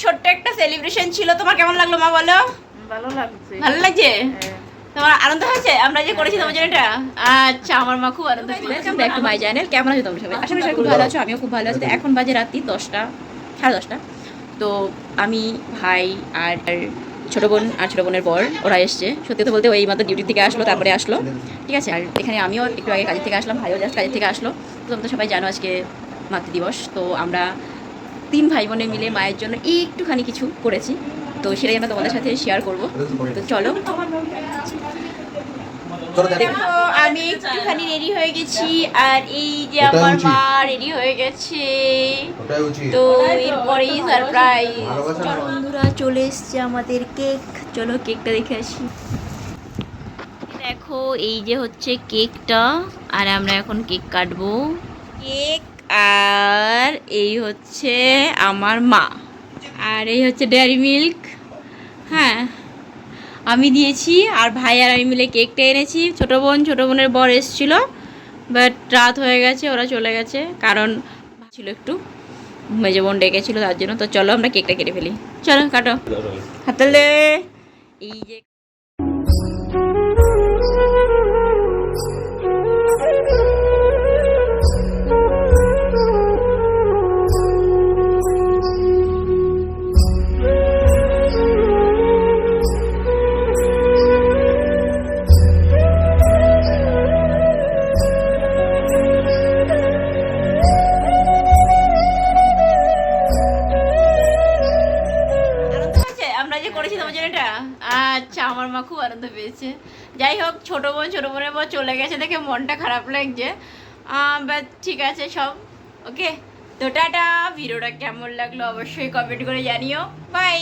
ছোট্ট একটা সেলিব্রেশন ছিল। তোমার কেমন লাগলো মা বলো? ভালো লাগছে। ভালো লাগছে? তোমার আনন্দ হয়েছে আমরা যে করেছি তোমার জন্য এটা? আচ্ছা, আমার মা খুব আনন্দ হয়েছে। Welcome back to my channel. কেমন আছো তোমরা সবাই? আশা করি সবাই খুব ভালো আছো, আমিও খুব ভালো আছি। তো এখন বাজে রাত্রি 10টা, 10:30। তো আমি, ভাই আর ছোটো বোন আর ছোটো বোনের বর ওরা এসছে। সত্যি তো বলতে ওই মাত্র ডিউটি থেকে আসলো, তারপরে আসলো, ঠিক আছে। আর এখানে আমিও একটু আগে কাজের থেকে আসলাম, ভাইও জাস্ট কাজের থেকে আসলো। তো তোমরা তো সবাই জানো আজকে মাতৃদিবস। তো আমরা 3 ভাই বোনে মিলে মায়ের জন্য একটুখানি কিছু করেছি, তো সেটাই আমরা তোমাদের সাথে শেয়ার করবো। তো চলো। দেখো আমি একটুখানি রেডি হয়ে গেছি, আর এই যে আমার মা রেডি হয়ে গেছে। তো এরপরেই সারপ্রাইজ। চলো বন্ধুরা, চলে এসছে আমাদের কেক। চলো কেকটা দেখে আসি। দেখো এই যে হচ্ছে কেকটা, আর আমরা এখন কেক কাটবো। কেক, আর এই হচ্ছে আমার মা, আর এই হচ্ছে ডেয়ারি মিল্ক। হ্যাঁ, আমি দিয়েছি, আর ভাই আর আমি মিলে কেকটা এনেছি। ছোটো বোনের বর এসেছিলো, বাট রাত হয়ে গেছে, ওরা চলে গেছে, কারণ ছিল একটু, মেজো বোন ডেকেছিল তার জন্য। তো চলো আমরা কেকটা কেটে ফেলি। চলো কাটো, হাতলে। এই যে আমরা যে করেছি তোমার জন্য এটা? আচ্ছা, আমার মা খুব আনন্দ পেয়েছে। যাই হোক, ছোটো বোনের বর চলে গেছে দেখে মনটা খারাপ লাগছে, বাট ঠিক আছে সব ওকে। তো টাটা। ভিডিওটা কেমন লাগলো অবশ্যই কমেন্ট করে জানিও। বাই।